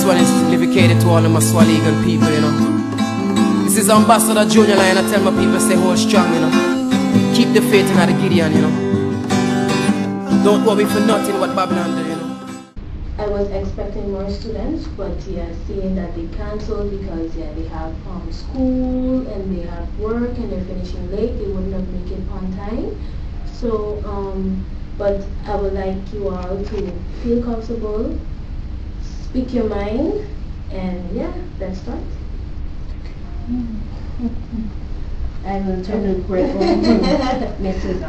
one is dedicated to all of my swaligan people, you know. This is Ambassador Junior Line. I tell my people stay hold strong, you know. Keep the faith in the Gideon, you know. Don't worry for nothing what Babylon do, you know. I was expecting more students, but yeah, seeing that they canceled because yeah, they have school and they have work and they're finishing late, they would not make it on time. So, but I would like you all to feel comfortable, speak your mind, and yeah, let's start. I will turn the break over to Mrs.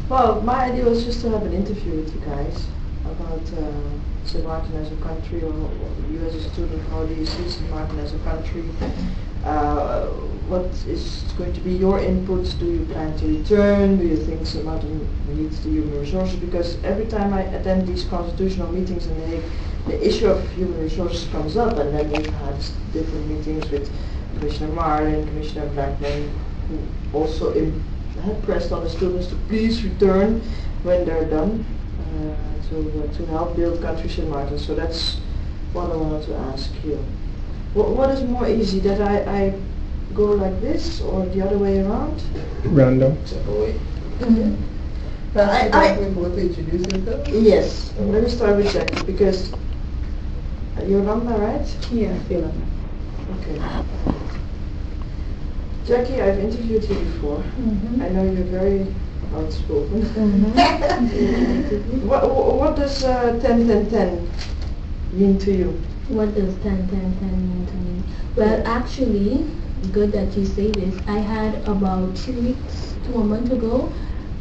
Well, my idea was just to have an interview with you guys about St. Martin as a country, or you as a student, how do you see St. Martin as a country? What is going to be your inputs? Do you plan to return? Do you think St. Martin needs the human resources? Because every time I attend these constitutional meetings in The Hague, the issue of human resources comes up, and then we've had different meetings with Commissioner Martin, Commissioner Blackman, who also had pressed on the students to please return when they're done, to help build country St. Martin. So that's what I wanted to ask you. What is more easy, that I go like this or the other way around? Random. I want to introduce yourself? Yes, let me start with Jackie, because Yolanda, right? Yeah, Yolanda. Okay. Jackie, I've interviewed you before. I know you're very outspoken. What does 10-10-10 mean to you? What does 10-10-10 mean to me? Well, actually, good that you say this. I had about 2 weeks to a month ago,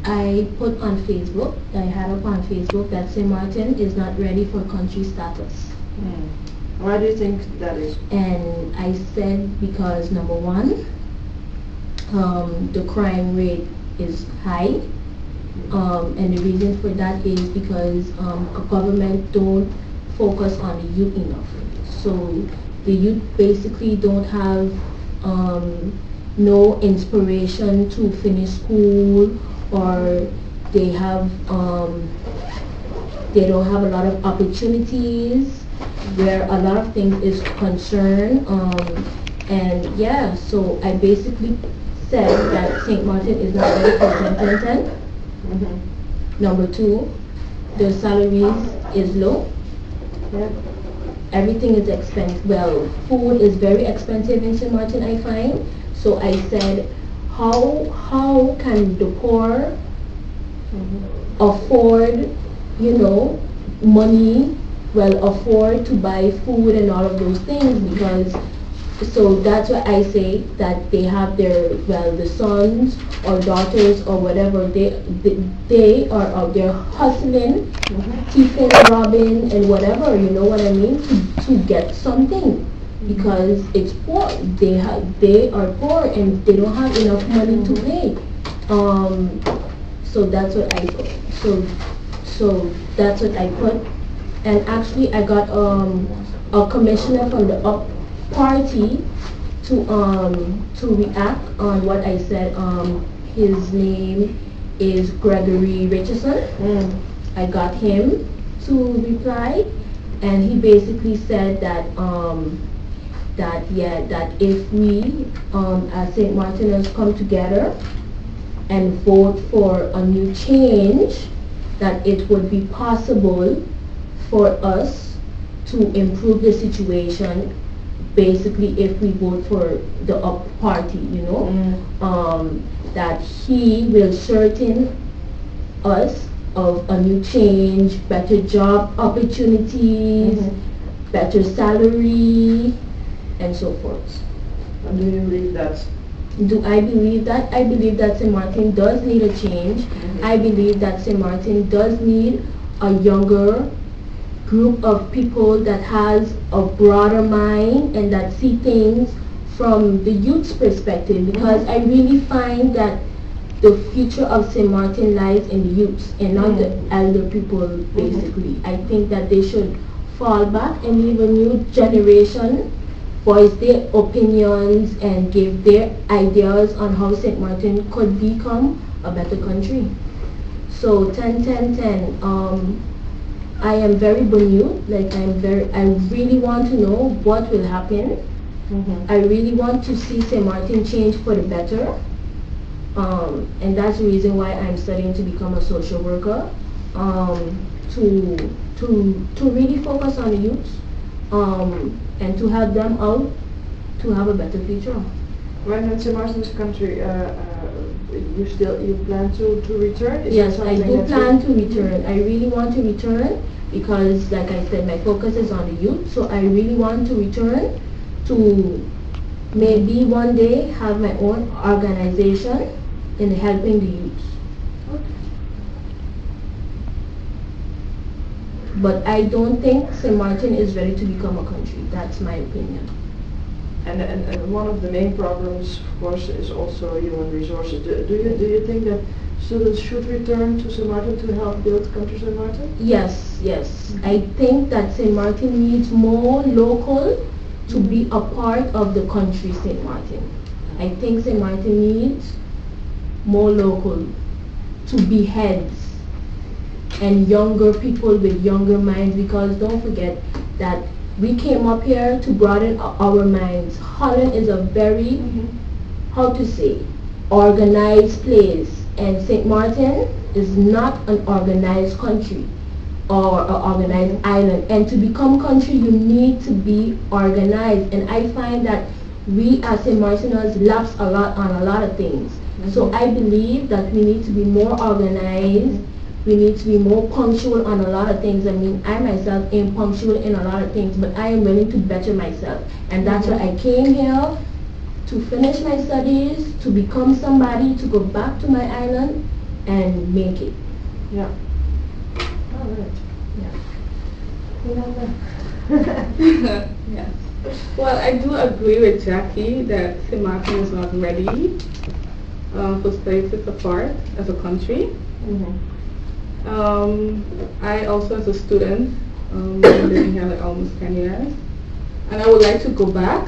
I put on Facebook, I had up on Facebook that St. Martin is not ready for country status. Why do you think that is? And I said because number one, the crime rate is high, and the reason for that is because a government don't focus on the youth enough. So the youth basically don't have no inspiration to finish school, or they have they don't have a lot of opportunities where a lot of things is concerned, and yeah, so I basically said that St. Martin is not ready for 10-10-10. Number two, the salaries is low. Everything is expensive. Well, food is very expensive in St. Martin, I find. So I said, how can the poor afford, you know, money, well, afford to buy food and all of those things? Because, so that's why I say that they have their, well, the sons or daughters or whatever, they are out there hustling, thieving, robbing, and whatever, you know what I mean, to get something. Because it's poor, they are poor and they don't have enough money to pay. So that's what I put. So that's what I put. And actually, I got a commissioner from the up party to react on what I said. His name is Gregory Richardson. I got him to reply, and he basically said that that if we as St. Martiners come together and vote for a new change, that it would be possible for us to improve the situation, basically if we vote for the up party, you know, that he will certain us of a new change, better job opportunities, better salary, and so forth. And do you believe that? Do I believe that? I believe that St. Martin does need a change. I believe that St. Martin does need a younger group of people that has a broader mind and that see things from the youth's perspective, because I really find that the future of St. Martin lies in the youths and not the elder people, basically. I think that they should fall back and leave a new generation voice their opinions and give their ideas on how St. Martin could become a better country. So 10-10-10, I am very minute, like I really want to know what will happen. I really want to see St. Martin change for the better. And that's the reason why I'm studying to become a social worker, to really focus on the youth, and to help them out to have a better future. When St. Martin's country, you plan to return? Is Yes, that I something do that plan to return. I really want to return because, like I said, my focus is on the youth. So I really want to return to maybe one day have my own organization in helping the youth. But I don't think St. Martin is ready to become a country. That's my opinion. And one of the main problems, of course, is also human resources. Do you think that students should return to St. Martin to help build country St. Martin? Yes, yes. I think that St. Martin needs more local to be a part of the country St. Martin. I think St. Martin needs more local to be heads and younger people with younger minds, because don't forget that we came up here to broaden our minds. Holland is a very, how to say, organized place, and St. Martin is not an organized country or an organized island. And to become country, you need to be organized. And I find that we as St. Martiners lapse a lot on a lot of things. So I believe that we need to be more organized. We need to be more punctual on a lot of things. I mean, I myself am punctual in a lot of things, but I am willing to better myself. And that's why I came here, to finish my studies, to become somebody, to go back to my island and make it. Yeah. All right. Yeah. Yes. Well, I do agree with Jackie that St. Martin is not ready for status apart as a country. I also, as a student, been living here like almost 10 years, and I would like to go back.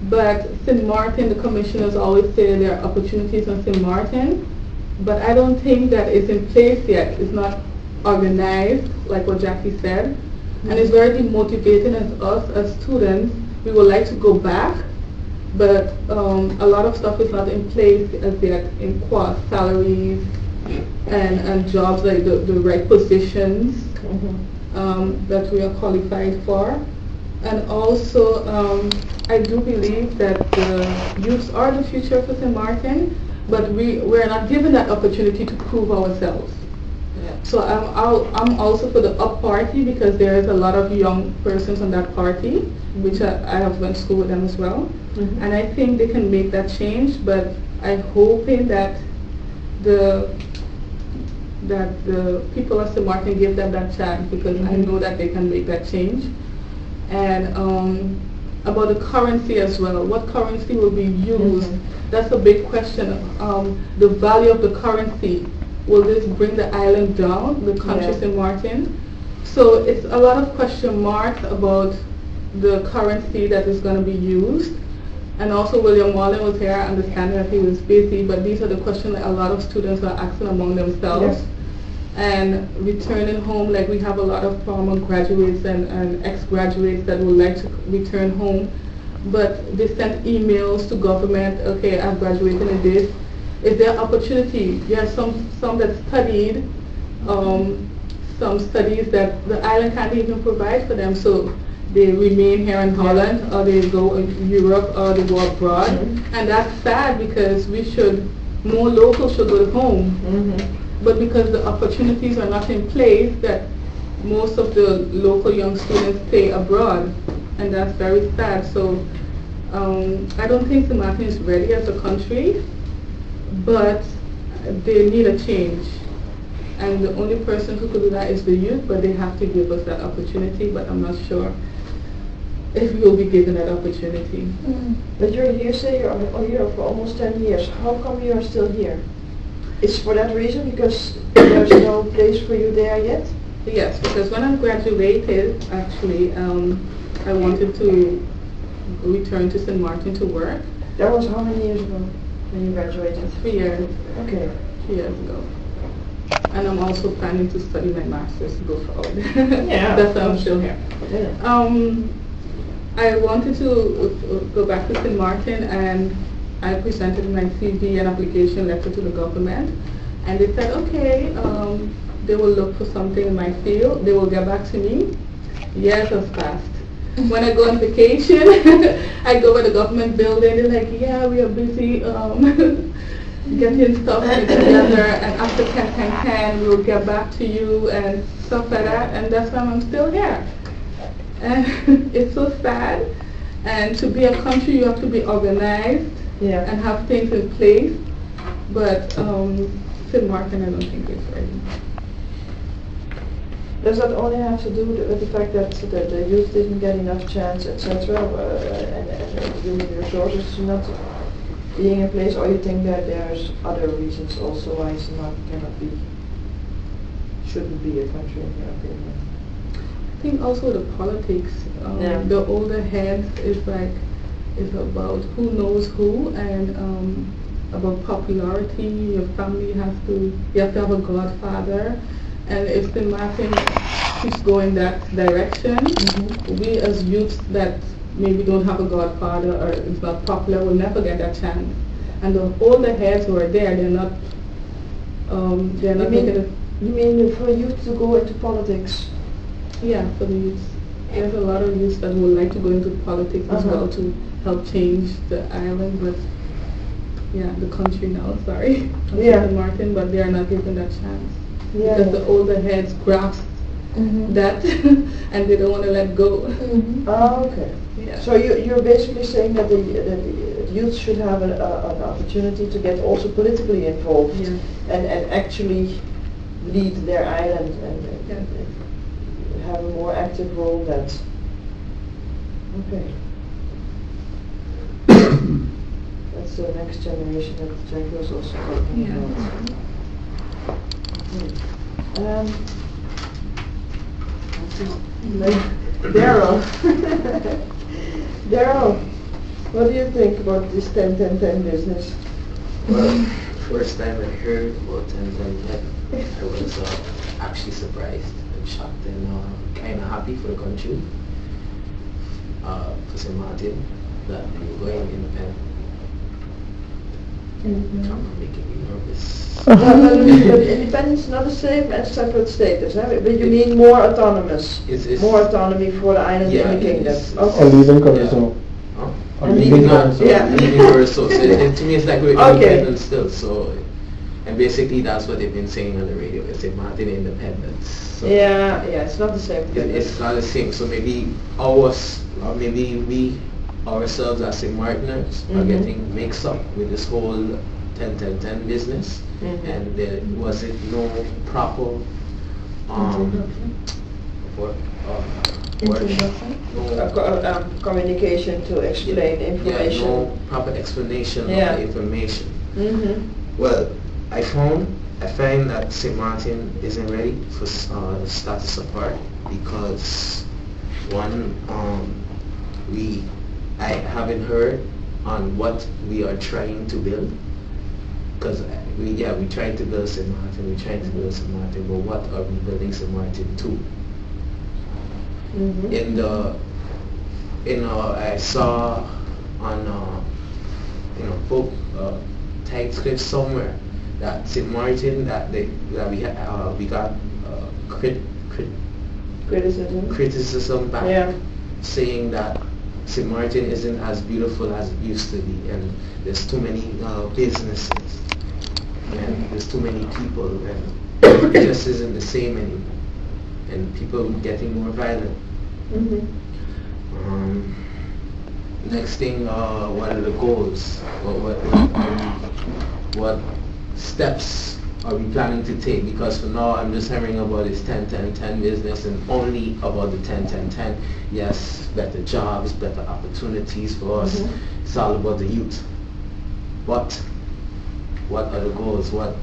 But St. Martin, the commissioners always say there are opportunities on St. Martin, but I don't think that it's in place yet. It's not organized, like what Jackie said, and it's very demotivating as us as students. We would like to go back, but a lot of stuff is not in place as yet, in salaries and jobs, like the right positions that we are qualified for. And also, I do believe that the youths are the future of St. Martin, but we're not given that opportunity to prove ourselves. So I'm also for the UP party, because there is a lot of young persons on that party, which I have went to school with them as well. And I think they can make that change, but I'm hoping that the people of St. Martin give them that chance, because I know that they can make that change. And about the currency as well, what currency will be used? That's a big question. The value of the currency, will this bring the island down, the country St. Martin? So it's a lot of question marks about the currency that is going to be used. And also William Wallen was here. I understand that he was busy, but these are the questions that a lot of students are asking among themselves. And returning home, like we have a lot of former graduates and ex-graduates that would like to return home, but they sent emails to government, okay, I've graduated in this. Is there opportunity? There are some that studied, some studies that the island can't even provide for them, so they remain here in Holland, or they go in Europe, or they go abroad. And that's sad, because more locals should go home. But because the opportunities are not in place, that most of the local young students stay abroad, and that's very sad. So I don't think St. Martin is ready as a country, but they need a change. And the only person who could do that is the youth, but they have to give us that opportunity, but I'm not sure if we will be given that opportunity. But you say you're here for almost 10 years. How come you are still here? It's for that reason, because there's no place for you there yet? Yes, because when I graduated, actually, I wanted to return to St. Martin to work. That was how many years ago when you graduated? 3 years. Okay. 3 years ago. and I'm also planning to study my master's to go forward. Yeah. That's why I'm still here. Yeah. I wanted to go back to St. Martin, and I presented my CV and application letter to the government, and they said, okay, they will look for something in my field, they will get back to me. Years have passed. When I go on vacation, I go by the government building, they're like, yeah, we are busy getting stuff together, and after 10, we'll get back to you, and stuff like that, and that's why I'm still here. And it's so sad. And to be a country, you have to be organized and have things in place. But St. Martin, I don't think it's ready. Does that only have to do with the fact that the youth didn't get enough chance, etc., and human resources not being in place, or you think that there's other reasons also why St. Martin shouldn't be a country in your opinion? I think also the politics, the older heads is about who knows who, and about popularity. Your family you have to have a godfather, and if St. Martin keeps going that direction, we as youths that maybe don't have a godfather or is not popular will never get that chance. And the older heads who are there, they're not making it. You mean for youth to go into politics? Yeah, for the youth. There's a lot of youth that would like to go into politics as well to help change the island, but the country now, sorry, St. Martin, but they are not given that chance. Because the older heads grasp that and they don't want to let go. Oh, okay. Yeah. So you're basically saying that the youth should have an opportunity to get also politically involved and actually lead their island and have a more active role. That okay. That's the next generation that Jack was also talking about. Daryl. Daryl, what do you think about this 10-10-10 business? Well, first time I heard about 10-10-10, I was actually surprised and shocked and kind of happy for the country, for St. Martin, that they were going independent. Kind of making me nervous. But independence is not the same as separate status, but you mean more autonomous, more autonomy for the island and the kingdom. Or leaving Curacao. Or leaving Curacao. Leaving Curacao. So to me it's like we're independent still. So, and basically that's what they've been saying on the radio. They say Martin independence. So it's not the same thing. It's not the same. So maybe ours, or maybe we ourselves as St. Martiners are getting mixed up with this whole 10-10-10 business, and there wasn't no proper communication to explain information. No proper explanation of the information. Well, I find that St. Martin isn't ready for status apart because one, I haven't heard on what we are trying to build, because we trying to build St. Martin, but what are we building St. Martin to? I saw on book text somewhere that St. Martin we got criticism back, saying that St. Martin isn't as beautiful as it used to be, and there's too many businesses, and there's too many people, and it just isn't the same anymore, and people getting more violent. Next thing, what are the goals? What steps are we planning to take? Because for now I'm just hearing about this 10-10-10 business and only about the 10-10-10. Yes, better jobs, better opportunities for us. It's all about the youth. What are the goals? What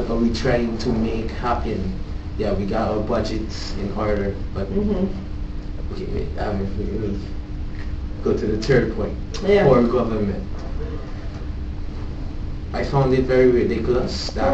are we trying to make happen? Yeah, we got our budgets in order, but okay, let me go to the third point. Poor government. I found it very ridiculous that